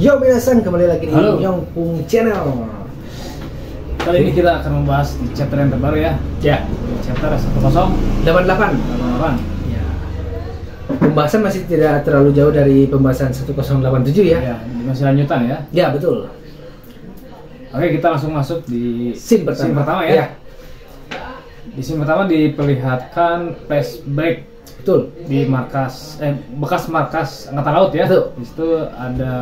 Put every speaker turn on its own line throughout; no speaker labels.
Yo minasan, kembali lagi di
Halo.
Yongpung Channel.
Kali ini kita akan membahas di chapter yang terbaru ya.
Ya,
Chapter 1088.
88. Ya. Pembahasan masih tidak terlalu jauh dari pembahasan 1087 ya.
Ya, masih lanjutan ya.
Ya, betul.
Oke, kita langsung masuk di
Scene pertama.
ya.
Ya,
Di scene pertama diperlihatkan flashback
betul.
di bekas markas Angkatan Laut ya.
Betul.
Di situ ada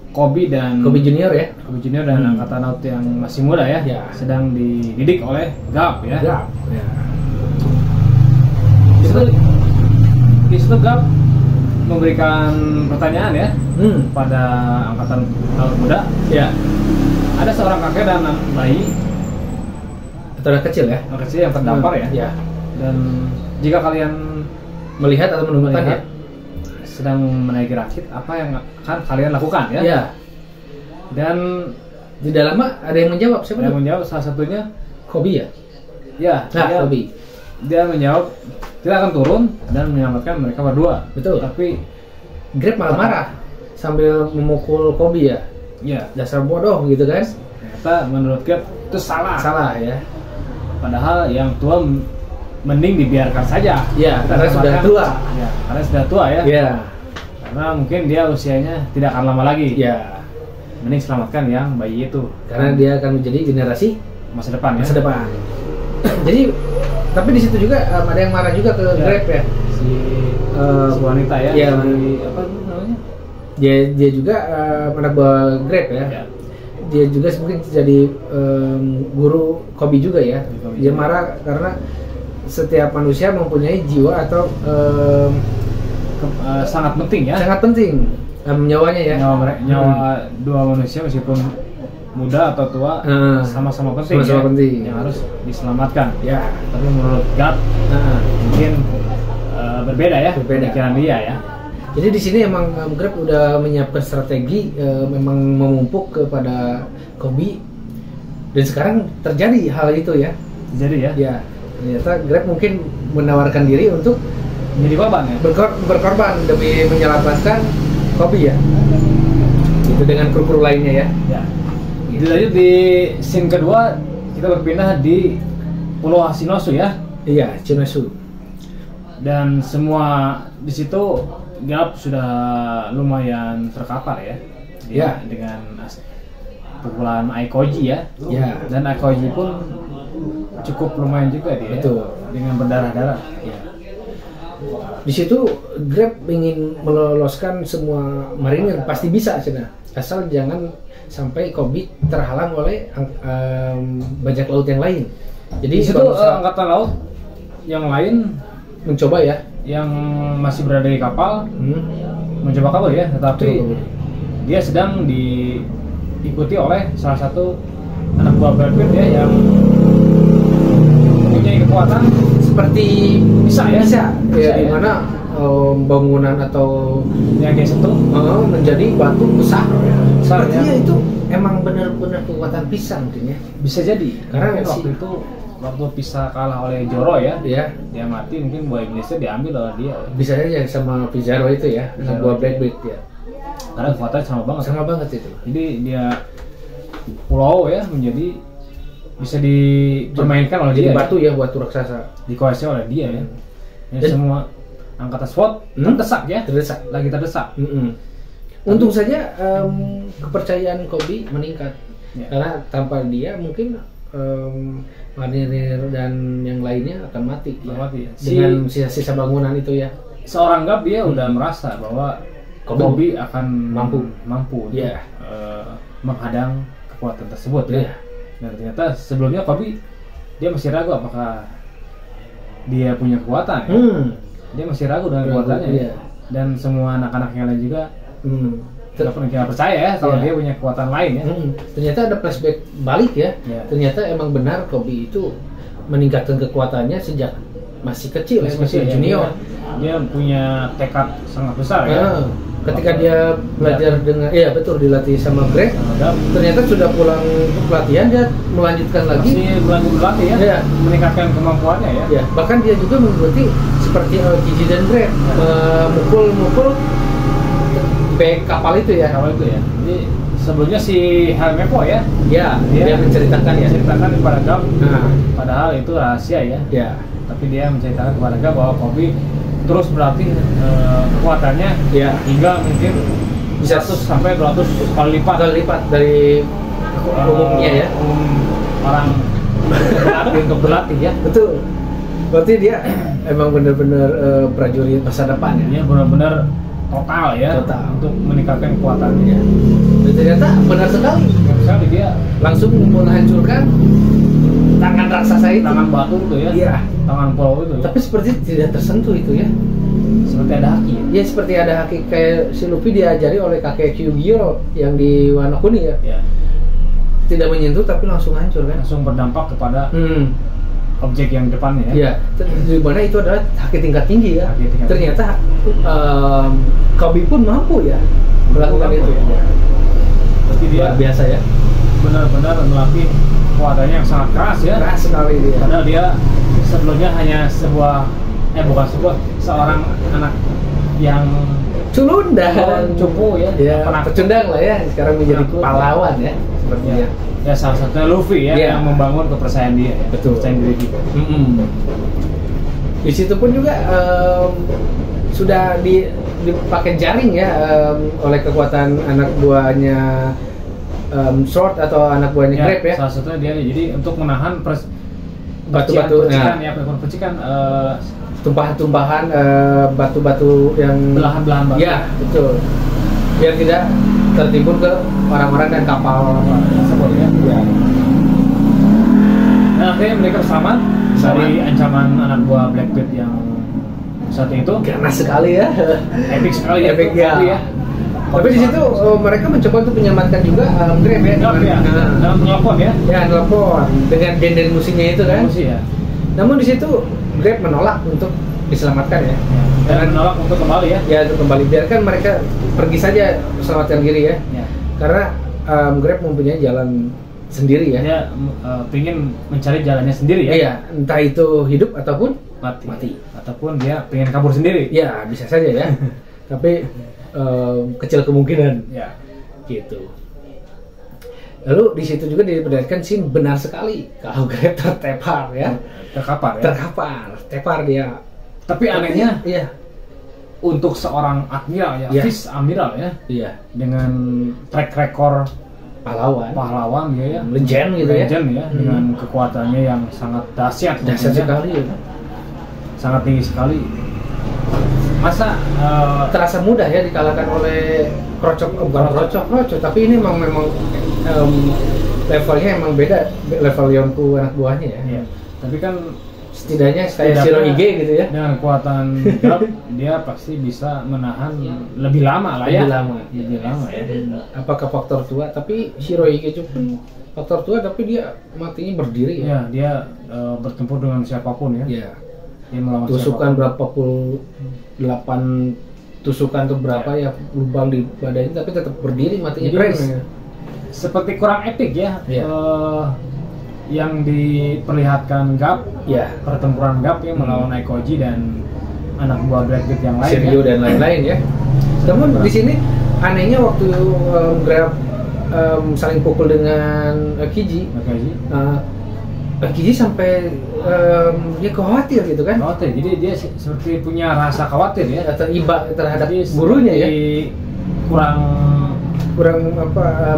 Kobe
Junior ya.
Junior dan Angkatan Laut yang masih muda ya,
Ya.
sedang dididik oleh Gap ya.
Ya. Ya.
Di situ Gap memberikan pertanyaan ya pada Angkatan Laut muda.
Ya.
Ada seorang kakek dan anak bayi
Atau anak kecil ya.
anak kecil yang terdampar ya.
Ya.
Dan jika kalian
Melihat atau menemukan ya.
melihat sedang menaiki rakit, apa yang akan kalian lakukan ya?
Ya. Dan tidak lama ada yang menjawab. Siapa
Yang
tuh?
menjawab salah satunya
Kobe ya.
ya,
Nah, Kobe.
dia menjawab kita akan turun dan menyelamatkan mereka berdua.
Betul.
Tapi
Grab malah marah sambil memukul Kobe ya.
ya,
Dasar bodoh gitu kan.
ternyata menurut Gap itu salah.
Salah ya.
Padahal yang tua mending dibiarkan saja.
Ya,
Kita
karena sudah
selamatkan.
tua.
Ya, karena sudah tua ya.
Ya.
Karena mungkin dia usianya tidak akan lama lagi.
Ya.
Mending selamatkan yang bayi itu.
Karena dia akan menjadi generasi
Masa depan ya.
masa depan. Jadi tapi di situ juga ada yang marah juga ke
Ya.
Grab ya.
Si wanita ya.
Iya.
Apa namanya?
Dia juga anak buah Grab ya.
Ya.
Dia juga mungkin jadi guru Kobe juga ya.
Kobe
Dia
juga.
marah karena setiap manusia mempunyai jiwa atau
Sangat penting ya.
sangat penting nyawanya ya.
Nyawa dua manusia meskipun muda atau tua sama-sama penting,
sama-sama
ya,
penting.
yang harus diselamatkan.
Ya.
Tapi menurut Gap mungkin berbeda ya
Berbeda.
pemikiran dia ya.
Jadi di sini emang Grab udah menyiapkan strategi memang memumpuk kepada Kobe dan sekarang terjadi hal itu ya.
Jadi ya
Ya, ternyata Grab mungkin menawarkan diri untuk
menjadi korban ya.
berkorban demi menyelamatkan Kobe ya. Itu dengan kru-kru lainnya ya.
Ya. Dilanjut di scene kedua kita berpindah di Pulau Hashinosu ya.
Iya, Chinesu.
Dan semua di situ Gap sudah lumayan terkapar ya.
Ya.
Dengan pukulan Aikoji ya.
Ya.
Dan Aikoji pun cukup lumayan juga dia.
Betul.
Dengan berdarah-darah.
Ya. Di situ Grab ingin meloloskan semua marinir, pasti bisa cina. Asal jangan sampai Kobe terhalang oleh bajak laut yang lain. Jadi
Di situ
kalau misal-
angkatan laut yang lain
mencoba ya.
yang masih berada di kapal mencoba kabur ya, tetapi
Betul.
dia sedang diikuti oleh salah satu anak buah Brad Pitt ya yang mempunyai kekuatan
Seperti
Bisa ya?
bisa
Bisa
ya, di
ya?
mana bangunan atau
yang dia sentuh.
menjadi batu besar.
Besar,
Sepertinya
ya.
itu emang benar-benar kekuatan pisang mungkin ya.
Bisa jadi
Karena
mungkin waktu itu waktu Pisa kalah oleh Joro ya,
Ya,
dia mati, mungkin buah iblisnya diambil oleh dia ya.
bisa aja sama Pizarro itu ya,
Pizarro.
buah Blackbeard ya.
Karena kekuatannya sama banget.
Sama banget itu.
Jadi dia pulau ya menjadi bisa dipermainkan oleh
Jadi
dia
batu ya buat raksasa.
dikuasai oleh dia ya. Dan
Dan-
semua angkatan SWAT terdesak ya,
Terdesak.
lagi terdesak.
Untung saja kepercayaan Kobe meningkat.
Ya.
Karena tanpa dia mungkin marinir dan yang lainnya akan mati.
Akan
Ya.
mati, ya.
Dengan sisa-sisa bangunan itu ya.
Seorang Gap dia udah merasa bahwa Kobe akan mampu
Iya.
menghadang kekuatan tersebut ya.
Iya.
Dan ternyata sebelumnya Kobe dia masih ragu apakah dia punya kekuatan ya. Dia masih ragu dengan
Ragu,
kekuatannya
iya.
ya. Dan semua anak-anak yang lain juga tidak percaya ya kalau
Iya.
dia punya kekuatan lain ya.
Ternyata ada flashback balik ya.
Iya.
Ternyata emang benar Kobe itu meningkatkan kekuatannya sejak masih kecil, masih
ya,
junior.
Dia punya tekad sangat besar ya.
Ketika dia belajar dengan, iya betul, dilatih sama Greg,
Sama Gap.
ternyata sudah pulang pelatihan dia melanjutkan lagi.
Masih berlatih ya,
Iya.
meningkatkan kemampuannya ya.
Ya, bahkan dia juga mengikuti seperti Gigi dan Greg, memukul back kapal itu ya.
Kapal itu ya. Jadi sebelumnya si Helmeppo ya.
Ya, dia menceritakan ya.
Menceritakan kepada Gap. Padahal itu rahasia ya.
Ya.
Tapi dia menceritakan kepada Gap bahwa Kobe terus berlatih kekuatannya hingga mungkin bisa 100 sampai 200 kali lipat dari umumnya ya. Orang berlatih ya.
Betul. Berarti dia emang benar-benar prajurit masa depan ya.
Dia benar-benar total ya. Untuk meningkatkan kekuatannya.
Dan ternyata benar sekali.
Dia
langsung menghancurkan tangan raksasa itu.
Tangan batu itu ya.
Iya.
Tangan pulau itu.
Tapi seperti tidak tersentuh itu ya.
Seperti ada haki.
Ya seperti ada haki, kayak si Luffy diajari oleh kakek Kyugyo yang di Wano Kuni ya. Tidak menyentuh tapi langsung hancur kan.
Langsung berdampak kepada objek yang depannya ya.
Iya. Di mana itu adalah haki tingkat tinggi ya. Ternyata Kobe pun mampu ya melakukan itu.
Berarti dia
biasa ya.
Benar-benar melatih kekuatannya yang sangat keras ya.
Keras sekali dia.
Padahal dia sebelumnya hanya seorang anak yang
culun dan
cupu ya.
Pernah pecundang lah ya. Sekarang menjadi pahlawan ya. Sepertinya.
Ya salah satunya Luffy ya yang membangun kepercayaan dia ya.
Betul.
Kepercayaan diri dia.
Di situ pun juga sudah dipakai jaring ya oleh kekuatan anak buahnya Sword atau anak buahnya Grape ya.
Salah satunya dia jadi untuk menahan
batu-batu
percikan
tumpahan-tumpahan batu-batu yang
belahan-belahan batu.
Ya, betul. Biar tidak tertimbun ke orang-orang dan kapal tersebut ya.
Nah, akhirnya mereka bersama dari ancaman anak buah Blackbeard yang saat itu.
Ganas sekali ya.
Epic sekali ya.
Epic ya. Tapi di situ mereka mencoba untuk menyelamatkan juga Grape ya.
Dalam telepon ya.
Ya, telepon dengan band musiknya itu kan.
Musik ya.
Namun di situ Grape menolak untuk diselamatkan ya.
Dan menolak untuk kembali ya.
Ya, untuk kembali, biarkan mereka pergi saja selamatkan diri ya. Karena Grape mempunyai jalan sendiri ya.
Dia ingin mencari jalannya sendiri ya.
Iya, entah itu hidup ataupun mati.
Ataupun dia pengen kabur sendiri.
Ya, bisa saja ya. Tapi kecil kemungkinan.
Ya.
Gitu. Lalu di situ juga diperlihatkan scene benar sekali kalau Grape tertepar ya. Terkapar dia.
Tapi anehnya, untuk seorang admiral ya, vice admiral ya, dengan track record pahlawan dia ya,
legend gitu
ya, dengan kekuatannya yang sangat dahsyat
sekali,
sangat tinggi sekali. Masa
terasa mudah ya dikalahkan oleh Crocop, tapi ini memang levelnya emang beda, level Yonko anak buahnya ya.
Tapi kan
setidaknya kayak Shirohige gitu ya.
Dengan kekuatan Grab, dia pasti bisa menahan lebih lama lah ya. Lebih lama ya.
Apakah faktor tua? Tapi Shirohige juga faktor tua, tapi dia matinya berdiri ya.
Dia bertempur dengan siapapun ya.
Dia
melawan
tusukan siapapun. Berapa puluh 8 tusukan ke berapa ya lubang di badannya, tapi tetap berdiri matinya. Keren ya.
Seperti kurang epic ya. Yang diperlihatkan Gap, pertempuran Gap ya melawan Aikoji dan anak buah Blackbeard yang lain,
Shiryu dan lain-lain ya. Namun di sini anehnya waktu Grab saling pukul dengan Kiji sampai dia khawatir gitu kan?
Khawatir, jadi dia seperti punya rasa khawatir ya,
atau iba terhadap gurunya ya. Kurang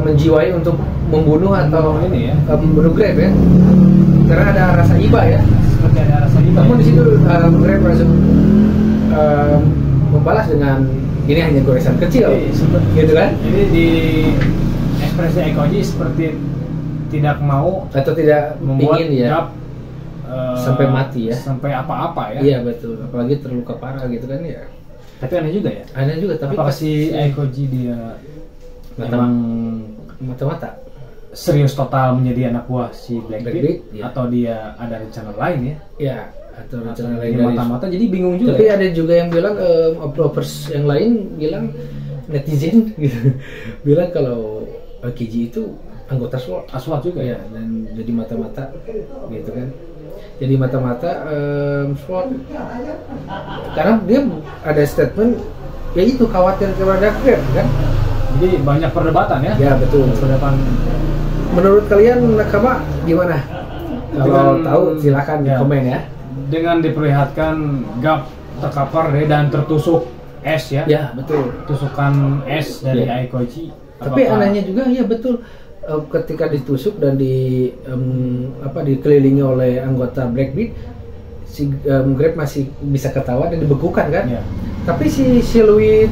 menjiwai untuk membunuh atau membunuh Grape ya, karena ada rasa iba ya.
Seperti ada rasa iba.
Namun di situ Grape langsung membalas dengan ini hanya goresan kecil, gitu kan?
Jadi di ekspresi Aikoji seperti tidak mau
atau tidak
membuat
ingin ya sampai mati ya,
sampai apa-apa ya.
Iya betul, apalagi terluka parah gitu kan ya.
Tapi aneh juga ya.
Tapi
apakah si Aikoji dia memang
mata-mata
serius total menjadi anak buah si Blackbeard atau dia ada rencana lain ya?
Ya, atau rencana lain
dari mata-mata, jadi bingung juga.
Tapi ada juga yang bilang observers yang lain bilang, netizen gitu bilang kalau Kiji itu anggota SWAT juga ya, dan jadi mata-mata gitu kan. Jadi mata-mata SWAT karena dia ada statement ya itu khawatir kepada Grab kan.
Jadi banyak perdebatan ya.
Ya betul.
Perdebatan.
Menurut kalian Nakama gimana? Kalau tahu silakan
ya,
komen ya.
Dengan diperlihatkan gap terkapar dan tertusuk es ya.
Ya betul.
Tusukan es dari Aikoichi.
Tapi anehnya juga ya betul. Ketika ditusuk dan dikelilingi oleh anggota Breakbeat, si Grab masih bisa ketawa dan dibekukan kan.
Ya.
Tapi si siluet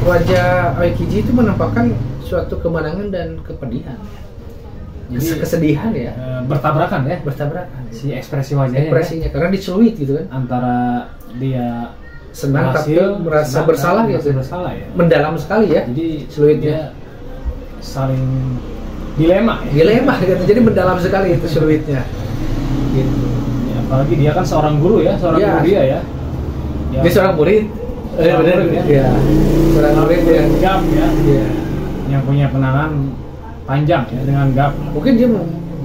wajah Aikoichi itu menampakkan suatu kemenangan dan kepedihan. Jadi kesedihan ya.
Bertabrakan ya.
Bertabrakan.
Si ekspresi wajahnya.
Ekspresinya karena diceluit gitu kan.
Antara dia
senang tapi merasa bersalah gitu.
Bersalah ya.
Mendalam sekali ya.
Jadi
siluitnya
saling dilema ya.
Dilema gitu. Jadi mendalam sekali itu siluitnya. Gitu.
Ya, apalagi dia kan seorang guru ya, seorang guru dia ya.
Dia seorang murid. Benar ya. Iya. Seorang murid yang
gap ya.
Iya.
Yang punya kenangan panjang ya dengan gap.
Mungkin dia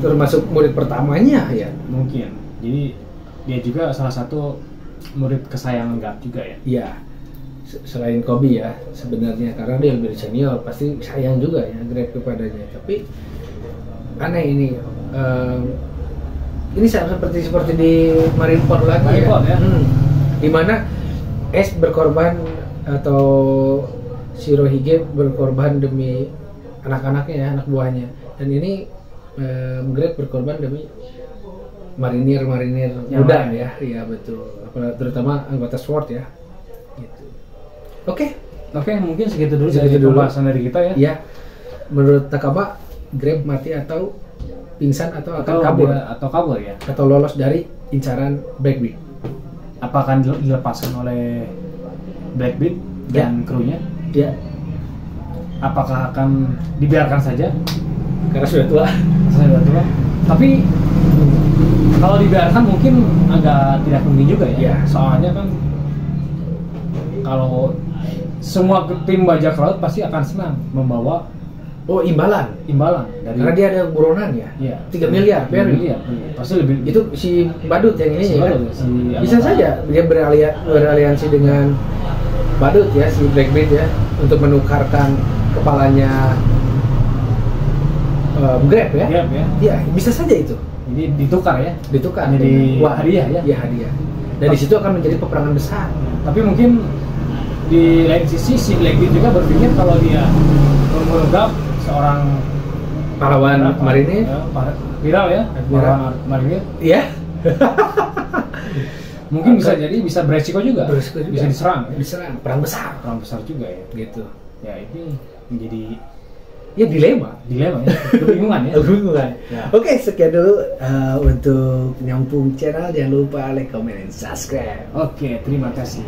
termasuk murid pertamanya ya.
Mungkin. Jadi dia juga salah satu murid kesayangan gap juga ya.
Iya. Selain Kobe ya sebenarnya karena dia lebih senior pasti sayang juga ya Grab kepadanya. Tapi aneh ini. Ini seperti di Marineford lagi
Marineford, ya.
Di mana S berkorban atau Shirohige berkorban demi anak-anaknya ya, anak buahnya. Dan ini Grab berkorban demi marinir muda ya. Iya betul. Terutama anggota SWORD ya. Gitu. Oke,
mungkin segitu dulu dari pembahasan dari kita ya.
Iya. Menurut Nakama, Grab mati atau pingsan atau akan kabur
ya.
Atau lolos dari incaran Breakbeat.
Apa akan dilepaskan oleh Breakbeat dan krunya?
Ya.
Apakah akan dibiarkan saja?
Karena sudah tua.
Tapi kalau dibiarkan mungkin agak tidak mungkin juga ya.
Ya.
Soalnya kan kalau semua tim bajak laut pasti akan senang membawa
imbalan
dari,
karena dia ada buronan ya.
Iya.
3 miliar.
Pasti lebih.
Itu si Badut yang ini ya. Bisa
anggota.
saja dia beraliansi dengan Badut ya, si Breakbeat ya, untuk menukarkan kepalanya Grab ya. Iya, bisa saja itu.
Jadi ditukar ya.
Jadi
hadiah ya.
Iya, hadiah. Dan di situ akan menjadi peperangan besar.
Tapi mungkin di lain sisi si Blackbeard juga berpikir kalau dia menganggap seorang
pahlawan marinir
viral ya, pahlawan marinir.
Iya.
Mungkin bisa beresiko juga. Bisa diserang.
Perang besar
juga ya.
Gitu.
Ya ini menjadi
dilema
ya, kebingungan ya.
Ya. Oke, sekian dulu untuk Nyampung Channel. Jangan lupa like, comment, dan subscribe.
Oke, terima kasih.